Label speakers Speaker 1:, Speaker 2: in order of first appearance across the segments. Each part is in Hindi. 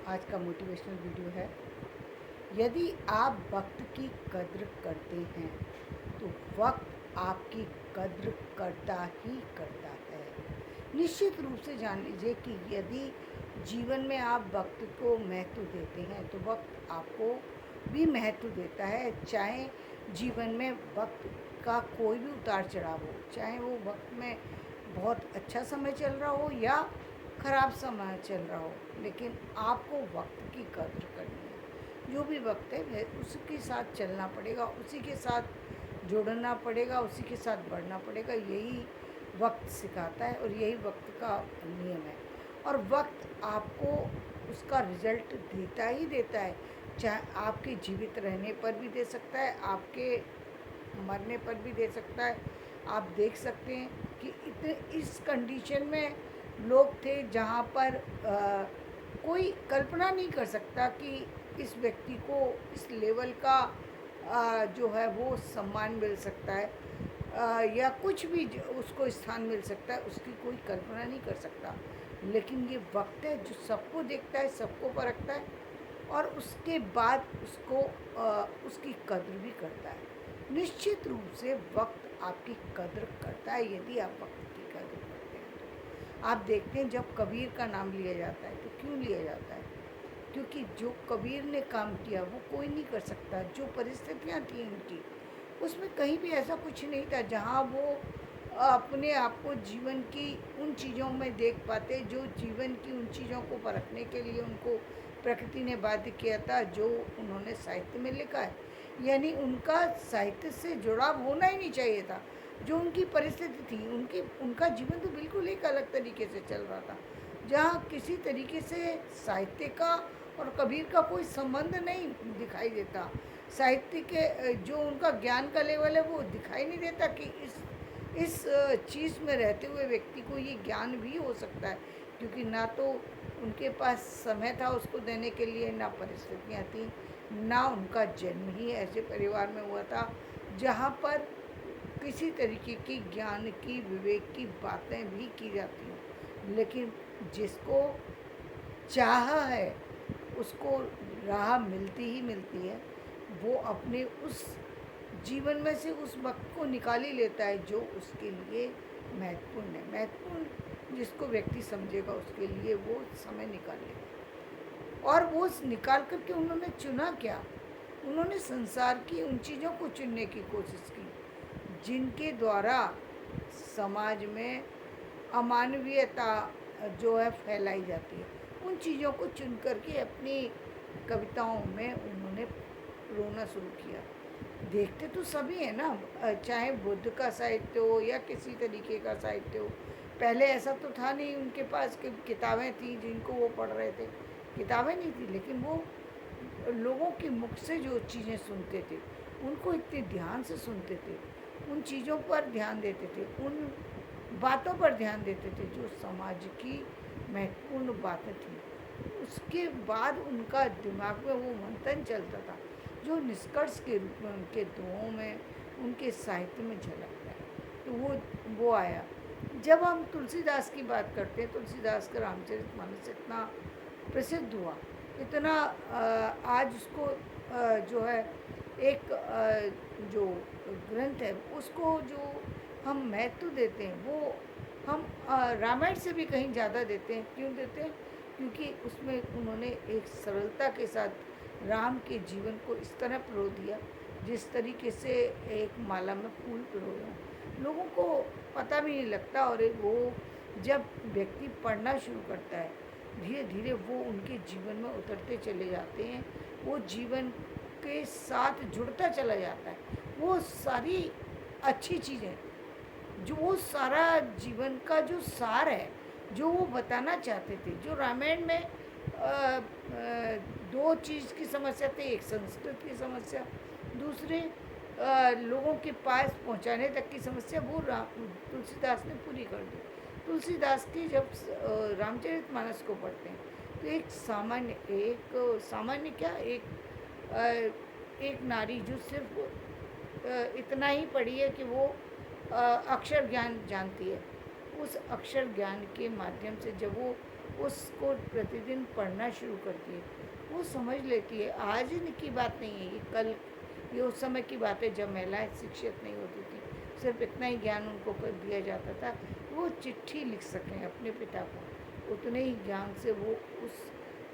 Speaker 1: आज का मोटिवेशनल वीडियो है। यदि आप वक्त की कद्र करते हैं तो वक्त आपकी कद्र करता ही करता है। निश्चित रूप से जान लीजिए कि यदि जीवन में आप वक्त को महत्व देते हैं तो वक्त आपको भी महत्व देता है। चाहे जीवन में वक्त का कोई भी उतार चढ़ाव हो, चाहे वो वक्त में बहुत अच्छा समय चल रहा हो या ख़राब समय चल रहा हो, लेकिन आपको वक्त की कद्र करनी है। जो भी वक्त है वह उसके साथ चलना पड़ेगा, उसी के साथ जुड़ना पड़ेगा, उसी के साथ बढ़ना पड़ेगा। यही वक्त सिखाता है और यही वक्त का नियम है। और वक्त आपको उसका रिजल्ट देता ही देता है। चाहे आपके जीवित रहने पर भी दे सकता है, आपके मरने पर भी दे सकता है। आप देख सकते हैं कि इतने इस कंडीशन में लोग थे जहाँ पर कोई कल्पना नहीं कर सकता कि इस व्यक्ति को इस लेवल का जो है वो सम्मान मिल सकता है, या कुछ भी उसको स्थान मिल सकता है, उसकी कोई कल्पना नहीं कर सकता। लेकिन ये वक्त है जो सबको देखता है, सबको परखता है और उसके बाद उसको उसकी कद्र भी करता है। निश्चित रूप से वक्त आपकी कद्र करता है यदि आप वक्त की कद्र करते हैं तो। आप देखते हैं जब कबीर का नाम लिया जाता है तो क्यों लिया जाता है? क्योंकि जो कबीर ने काम किया वो कोई नहीं कर सकता। जो परिस्थितियाँ थी उनकी, उसमें कहीं भी ऐसा कुछ नहीं था जहाँ वो अपने आप को जीवन की उन चीज़ों में देख पाते जो जीवन की उन चीज़ों को परखने के लिए उनको प्रकृति ने बाध्य किया था, जो उन्होंने साहित्य में लिखा है। यानी उनका साहित्य से जुड़ाव होना ही नहीं चाहिए था। जो उनकी परिस्थिति थी, उनका जीवन तो बिल्कुल एक अलग तरीके से चल रहा था, जहाँ किसी तरीके से साहित्य का और कबीर का कोई संबंध नहीं दिखाई देता। साहित्य के जो उनका ज्ञान का लेवल है वो दिखाई नहीं देता कि इस चीज़ में रहते हुए व्यक्ति को ये ज्ञान भी हो सकता है, क्योंकि ना तो उनके पास समय था उसको देने के लिए, ना परिस्थितियाँ थी, ना उनका जन्म ही ऐसे परिवार में हुआ था जहाँ पर किसी तरीके की ज्ञान की, विवेक की बातें भी की जाती हैं। लेकिन जिसको चाह है उसको राह मिलती ही मिलती है। वो अपने उस जीवन में से उस वक्त को निकाल ही लेता है जो उसके लिए महत्वपूर्ण है। महत्वपूर्ण जिसको व्यक्ति समझेगा उसके लिए वो समय निकाल लेगा। और वो निकाल करके उन्होंने चुना क्या? उन्होंने संसार की उन चीज़ों को चुनने की कोशिश की जिनके द्वारा समाज में अमानवीयता जो है फैलाई जाती है। उन चीज़ों को चुन करके अपनी कविताओं में उन्होंने रोना शुरू किया। देखते तो सभी हैं ना, चाहे बुद्ध का साहित्य हो या किसी तरीके का साहित्य हो। पहले ऐसा तो था नहीं उनके पास कि किताबें थी जिनको वो पढ़ रहे थे। किताबें नहीं थी, लेकिन वो लोगों के मुख से जो चीज़ें सुनते थे उनको इतने ध्यान से सुनते थे, उन चीज़ों पर ध्यान देते थे, उन बातों पर ध्यान देते थे जो समाज की महत्वपूर्ण बातें थी। उसके बाद उनका दिमाग में वो मंथन चलता था जो निष्कर्ष के रूप में उनके दोहों में, उनके साहित्य में झलकता है। तो वो आया। जब हम तुलसीदास की बात करते हैं, तुलसीदास का रामचरितमानस इतना प्रसिद्ध हुआ, इतना आज उसको जो है एक जो ग्रंथ है उसको जो हम महत्व देते हैं वो हम रामायण से भी कहीं ज़्यादा देते हैं। क्यों देते हैं? क्योंकि उसमें उन्होंने एक सरलता के साथ राम के जीवन को इस तरह पिरो दिया जिस तरीके से एक माला में फूल पिरोए हों। लोगों को पता भी नहीं लगता, और वो जब व्यक्ति पढ़ना शुरू करता है धीरे धीरे वो उनके जीवन में उतरते चले जाते हैं, वो जीवन के साथ जुड़ता चला जाता है। वो सारी अच्छी चीज़ें, जो वो सारा जीवन का जो सार है, जो वो बताना चाहते थे, जो रामायण में दो चीज़ की समस्या थी, एक संस्कृत की समस्या, दूसरे लोगों के पास पहुंचाने तक की समस्या, वो तुलसीदास ने पूरी कर दी। तुलसीदास की जब रामचरितमानस को पढ़ते हैं तो एक सामान्य क्या, एक नारी जो सिर्फ इतना ही पढ़ी है कि वो अक्षर ज्ञान जानती है, उस अक्षर ज्ञान के माध्यम से जब वो उसको प्रतिदिन पढ़ना शुरू करती है, वो समझ लेती है आज की बात नहीं है ये, कल ये उस समय की बात है जब महिलाएं शिक्षित नहीं होती थी, सिर्फ इतना ही ज्ञान उनको कर दिया जाता था, वो चिट्ठी लिख सकें अपने पिता को, उतने ही ज्ञान से वो उस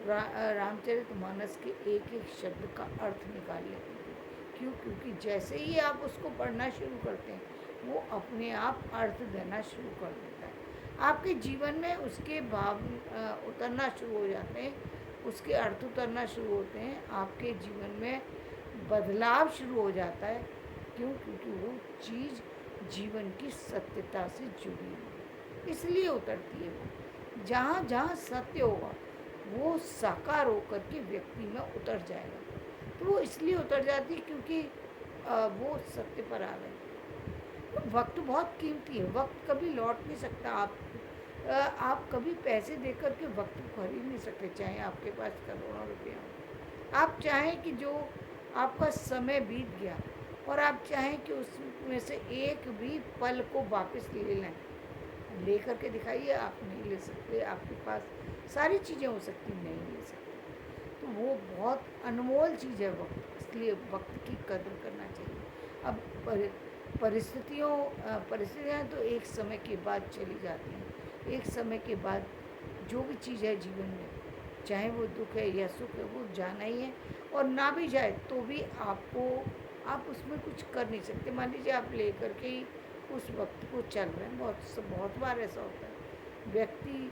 Speaker 1: रामचरितमानस के एक एक शब्द का अर्थ निकाल लेती थी। क्यों? क्योंकि जैसे ही आप उसको पढ़ना शुरू करते हैं वो अपने आप अर्थ देना शुरू कर देता है, आपके जीवन में उसके भाव उतरना शुरू हो जाते हैं, उसके अर्थ उतरना शुरू होते हैं, आपके जीवन में बदलाव शुरू हो जाता है। क्यों? क्योंकि वो चीज़ जीवन की सत्यता से जुड़ी हुई है, इसलिए उतरती है वो। जहाँ जहाँ सत्य होगा वो साकार होकर के व्यक्ति में उतर जाएगा, तो वो इसलिए उतर जाती है क्योंकि वो सत्य पर आ गए। वक्त बहुत कीमती है, वक्त कभी लौट नहीं सकता। आप कभी पैसे देकर के वक्त को खरीद नहीं सकते, चाहे आपके पास करोड़ों रुपया हो। आप चाहें कि जो आपका समय बीत गया और आप चाहें कि उसमें से एक भी पल को वापस ले लें, ले करके दिखाइए, आप नहीं ले सकते। आपके पास सारी चीज़ें हो सकती, नहीं ले सकते। तो वो बहुत अनमोल चीज़ है वक्त, इसलिए वक्त की कदर करना चाहिए। अब परिस्थितियाँ तो एक समय के बाद चली जाती हैं, एक समय के बाद जो भी चीज़ है जीवन में, चाहे वो दुख है या सुख है, वो जाना ही है। और ना भी जाए तो भी आप उसमें कुछ कर नहीं सकते। मान लीजिए आप ले कर के ही उस वक्त को चल रहे हैं, बहुत बार ऐसा होता है। व्यक्ति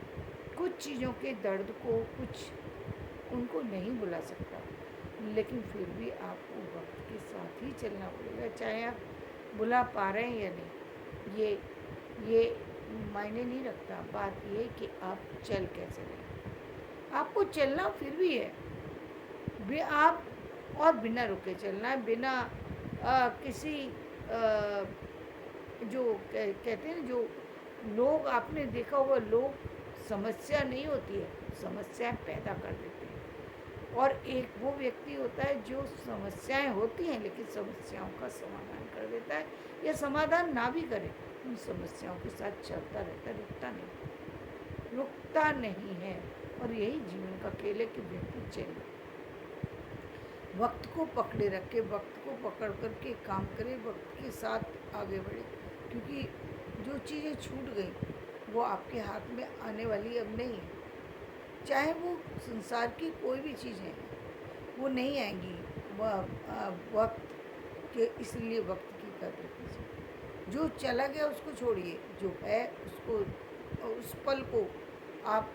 Speaker 1: कुछ चीज़ों के दर्द को कुछ उनको नहीं बुला सकता, लेकिन फिर भी आपको वक्त के साथ ही चलना पड़ेगा, चाहे आप बुला पा रहे हैं या नहीं। ये मायने नहीं रखता, बात ये है कि आप चल कैसे रहे। आपको चलना फिर भी है, आप और बिना रुके चलना है, बिना किसी जो कहते हैं, जो लोग आपने देखा होगा, लोग समस्या नहीं होती है, समस्याएं पैदा कर देते हैं। और एक वो व्यक्ति होता है जो समस्याएं होती हैं लेकिन समस्याओं का समाधान कर देता है, या समाधान ना भी करे, उन समस्याओं के साथ चलता रहता है, रुकता नहीं है। और यही जीवन का खेल है कि व्यक्ति चले, वक्त को पकड़े रखे, वक्त को पकड़ करके काम करे, वक्त के साथ आगे बढ़े। क्योंकि जो चीज़ें छूट गई वो आपके हाथ में आने वाली अब नहीं है, चाहे वो संसार की कोई भी चीज़ें हैं, वो नहीं आएंगी। वक्त के, इसलिए वक्त की कदर कीजिए। जो चला गया उसको छोड़िए, जो है उसको, उस पल को आप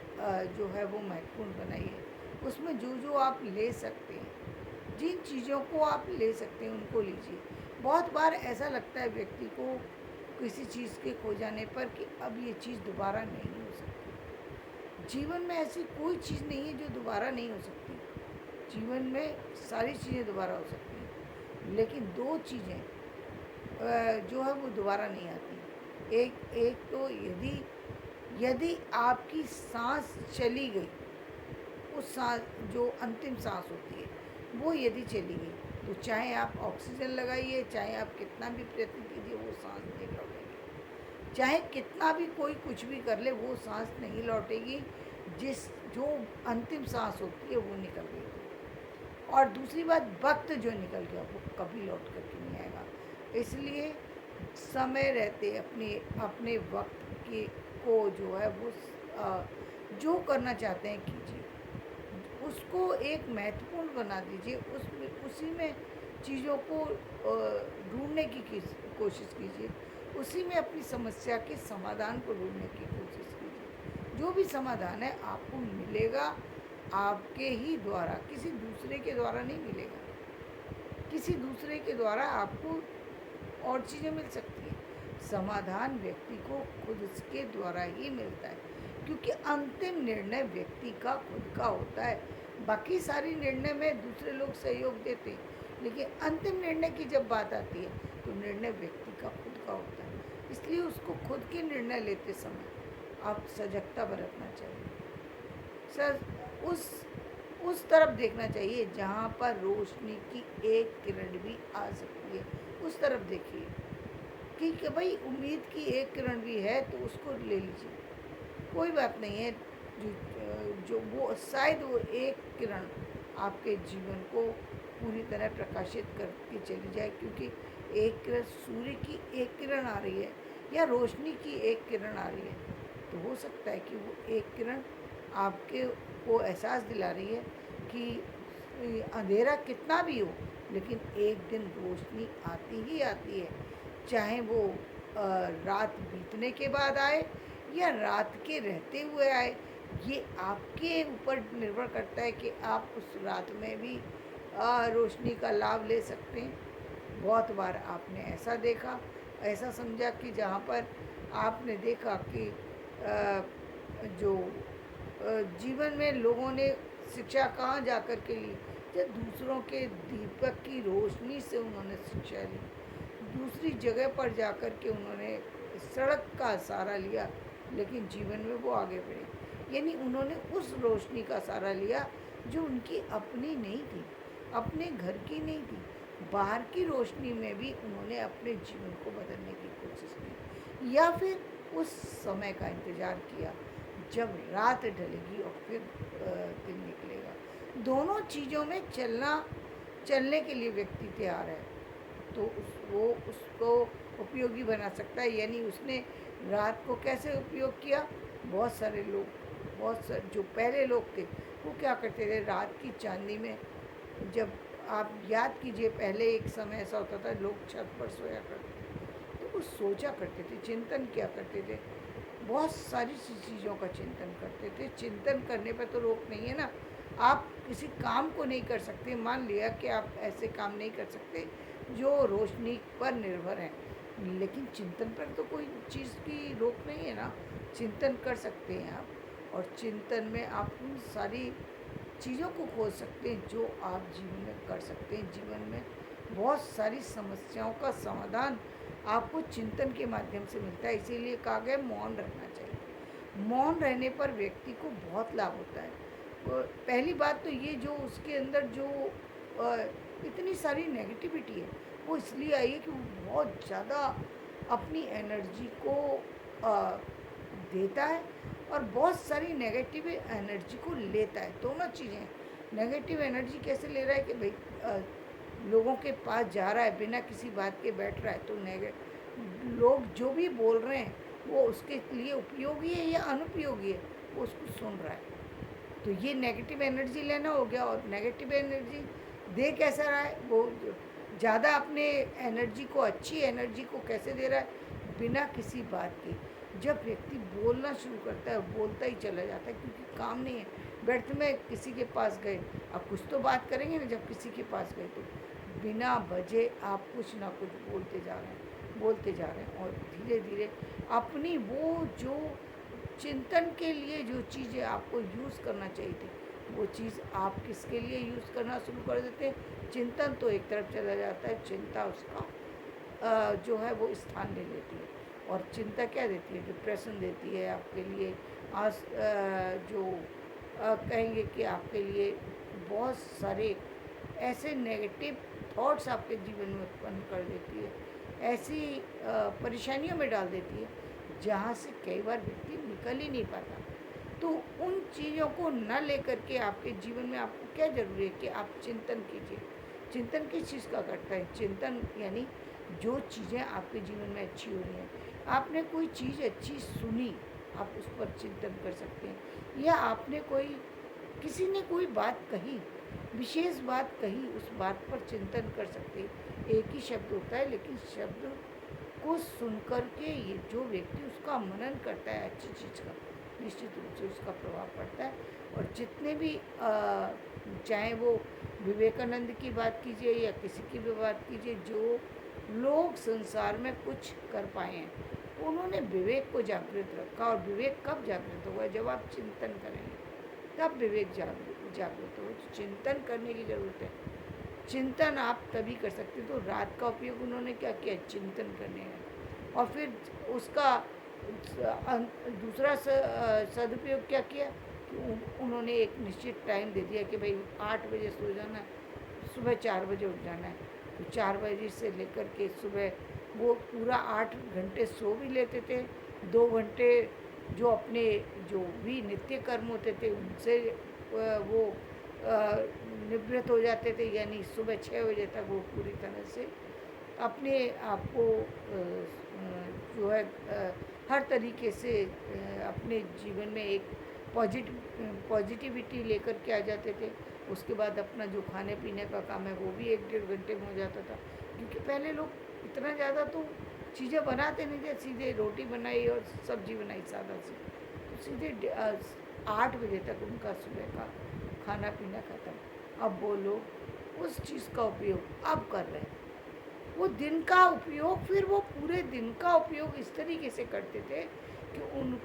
Speaker 1: जो है वो महत्वपूर्ण बनाइए। उसमें जो जो आप ले सकते हैं, जिन चीज़ों को आप ले सकते हैं उनको लीजिए। बहुत बार ऐसा लगता है व्यक्ति को किसी चीज़ के खो जाने पर कि अब ये चीज़ दोबारा नहीं हो सकती। जीवन में ऐसी कोई चीज़ नहीं है जो दोबारा नहीं हो सकती, जीवन में सारी चीज़ें दोबारा हो सकती हैं, लेकिन दो चीज़ें जो है वो दोबारा नहीं आती। एक तो यदि आपकी सांस चली गई, उस सांस, जो अंतिम सांस होती है वो यदि चली गई, तो चाहे आप ऑक्सीजन लगाइए, चाहे आप कितना भी प्रयत्न कीजिए, वो सांस नहीं लौटेगी। चाहे कितना भी कोई कुछ भी कर ले, वो सांस नहीं लौटेगी। जो अंतिम सांस होती है वो निकल गई। और दूसरी बात, वक्त जो निकल गया वो कभी लौट करके नहीं आएगा। इसलिए समय रहते अपने वक्त के को जो है वो जो करना चाहते हैं कीजिए, उसको एक महत्वपूर्ण बना दीजिए, उसी में चीज़ों को ढूंढने की कोशिश कीजिए, उसी में अपनी समस्या के समाधान को ढूंढने की कोशिश कीजिए। जो भी समाधान है आपको मिलेगा आपके ही द्वारा, किसी दूसरे के द्वारा नहीं मिलेगा। किसी दूसरे के द्वारा आपको और चीज़ें मिल सकती हैं, समाधान व्यक्ति को खुद के द्वारा ही मिलता है, क्योंकि अंतिम निर्णय व्यक्ति का खुद का होता है। बाकी सारी निर्णय में दूसरे लोग सहयोग देते हैं, लेकिन अंतिम निर्णय की जब बात आती है तो निर्णय व्यक्ति का खुद का होता है। इसलिए उसको खुद के निर्णय लेते समय आप सजगता बरतना चाहिए, उस तरफ देखना चाहिए जहाँ पर रोशनी की एक किरण भी आ सकती है, उस तरफ देखिए कि भाई उम्मीद की एक किरण भी है तो उसको ले लीजिए, कोई बात नहीं है। जो जो वो शायद वो एक किरण आपके जीवन को पूरी तरह प्रकाशित करके चली जाए, क्योंकि एक किरण, सूर्य की एक किरण आ रही है या रोशनी की एक किरण आ रही है, तो हो सकता है कि वो एक किरण आपके को एहसास दिला रही है कि अंधेरा कितना भी हो, लेकिन एक दिन रोशनी आती ही आती है, चाहे वो रात बीतने के बाद आए या रात के रहते हुए आए। ये आपके ऊपर निर्भर करता है कि आप उस रात में भी रोशनी का लाभ ले सकते हैं। बहुत बार आपने ऐसा देखा, ऐसा समझा कि जहाँ पर आपने देखा कि जो जीवन में लोगों ने शिक्षा कहाँ जा कर के ली, जब दूसरों के दीपक की रोशनी से उन्होंने शिक्षा ली, दूसरी जगह पर जा कर के उन्होंने सड़क का सहारा लिया, लेकिन जीवन में वो आगे बढ़े। यानी उन्होंने उस रोशनी का सहारा लिया जो उनकी अपनी नहीं थी, अपने घर की नहीं थी, बाहर की रोशनी में भी उन्होंने अपने जीवन को बदलने की कोशिश की, या फिर उस समय का इंतज़ार किया जब रात ढलेगी और फिर दिन निकलेगा। दोनों चीज़ों में चलने के लिए व्यक्ति तैयार है, तो वो उसको उपयोगी बना सकता है। यानी उसने रात को कैसे उपयोग किया, बहुत सारे लोग, जो पहले लोग थे वो क्या करते थे, रात की चांदनी में, जब आप याद कीजिए पहले एक समय ऐसा होता था लोग छत पर सोया करते थे, तो वो सोचा करते थे, चिंतन किया करते थे, बहुत सारी चीज़ों का चिंतन करते थे। चिंतन करने पर तो रोक नहीं है ना, आप किसी काम को नहीं कर सकते, मान लिया कि आप ऐसे काम नहीं कर सकते जो रोशनी पर निर्भर हैं, लेकिन चिंतन पर तो कोई चीज़ की रोक नहीं है ना, चिंतन कर सकते हैं आप, और चिंतन में आप उन सारी चीज़ों को खोज सकते हैं जो आप जीवन में कर सकते हैं। जीवन में बहुत सारी समस्याओं का समाधान आपको चिंतन के माध्यम से मिलता है, इसीलिए कहा गया मौन रहना चाहिए। मौन रहने पर व्यक्ति को बहुत लाभ होता है। पहली बात तो ये, जो उसके अंदर जो इतनी सारी नेगेटिविटी है वो इसलिए आई है कि वो बहुत ज़्यादा अपनी एनर्जी को अ, देता है और बहुत सारी नेगेटिव एनर्जी को लेता है। दोनों चीज़ें हैं। नेगेटिव एनर्जी कैसे ले रहा है कि भाई लोगों के पास जा रहा है, बिना किसी बात के बैठ रहा है, तो लोग जो भी बोल रहे हैं वो उसके लिए उपयोगी है या अनुपयोगी है, वो उसको सुन रहा है। तो ये नेगेटिव एनर्जी लेना हो गया। और नेगेटिव एनर्जी दे कैसा रहा है, वो ज़्यादा अपने एनर्जी को, अच्छी एनर्जी को कैसे दे रहा है, बिना किसी बात के। जब व्यक्ति बोलना शुरू करता है बोलता ही चला जाता है, क्योंकि काम नहीं है। व्यर्थ में किसी के पास गए, अब कुछ तो बात करेंगे ना, जब किसी के पास गए तो बिना वजह आप कुछ ना कुछ बोलते जा रहे हैं, और धीरे धीरे अपनी वो जो चिंतन के लिए जो चीज़ें आपको यूज़ करना चाहिए थी, वो चीज़ आप किसके लिए यूज़ करना शुरू कर देते हैं, चिंतन तो एक तरफ चला जाता है, चिंता उसका जो है वो स्थान ले लेती है। और चिंता क्या देती है, डिप्रेशन देती है आपके लिए, जो कहेंगे कि आपके लिए बहुत सारे ऐसे नेगेटिव थॉट्स आपके जीवन में उत्पन्न कर देती है, ऐसी परेशानियों में डाल देती है जहाँ से कई बार व्यक्ति निकल ही नहीं पाता। तो उन चीज़ों को न लेकर के आपके जीवन में आपको क्या ज़रूरी है कि आप चिंतन कीजिए। चिंतन किस चीज़ का करता है, चिंतन यानी जो चीज़ें आपके जीवन में अच्छी हो रही हैं, आपने कोई चीज़ अच्छी सुनी, आप उस पर चिंतन कर सकते हैं। या आपने किसी ने कोई बात कही, विशेष बात कही, उस बात पर चिंतन कर सकते हैं। एक ही शब्द होता है, लेकिन शब्द को सुन कर के ये जो व्यक्ति उसका मनन करता है अच्छी चीज़ का, निश्चित रूप से उसका प्रभाव पड़ता है। और जितने भी चाहे वो विवेकानंद की बात कीजिए या किसी की भी बात कीजिए, जो लोग संसार में कुछ कर पाए हैं, उन्होंने विवेक को जागृत रखा। और विवेक कब जागृत होगा, जब आप चिंतन करेंगे, तब विवेक जागृत होगा। तो चिंतन करने की ज़रूरत है। चिंतन आप तभी कर सकते, तो रात का उपयोग उन्होंने क्या किया, चिंतन करने में। और फिर उसका दूसरा सदुपयोग क्या किया कि उन्होंने एक निश्चित टाइम दे दिया कि भाई 8 बजे सो जाना है, सुबह 4 बजे उठ जाना है। तो 4 बजे से लेकर के सुबह वो पूरा 8 घंटे सो भी लेते थे, 2 घंटे जो अपने जो भी नित्य कर्म होते थे उनसे वो निवृत्त हो जाते थे, यानी सुबह 6 बजे तक वो पूरी तरह से अपने आप को जो है हर तरीके से अपने जीवन में एक पॉजिटिविटी लेकर के आ जाते थे। उसके बाद अपना जो खाने पीने का काम है वो भी 1 डेढ़ घंटे में हो जाता था, क्योंकि पहले लोग इतना ज़्यादा तो चीज़ें बनाते नहीं थे, सीधे रोटी बनाई और सब्जी बनाई सादा सी, तो सीधे 8 बजे तक उनका सुबह का खाना पीना ख़त्म। अब वो लोग उस चीज़ का उपयोग अब कर रहे हैं। वो दिन का उपयोग, फिर वो पूरे दिन का उपयोग इस तरीके से करते थे कि उन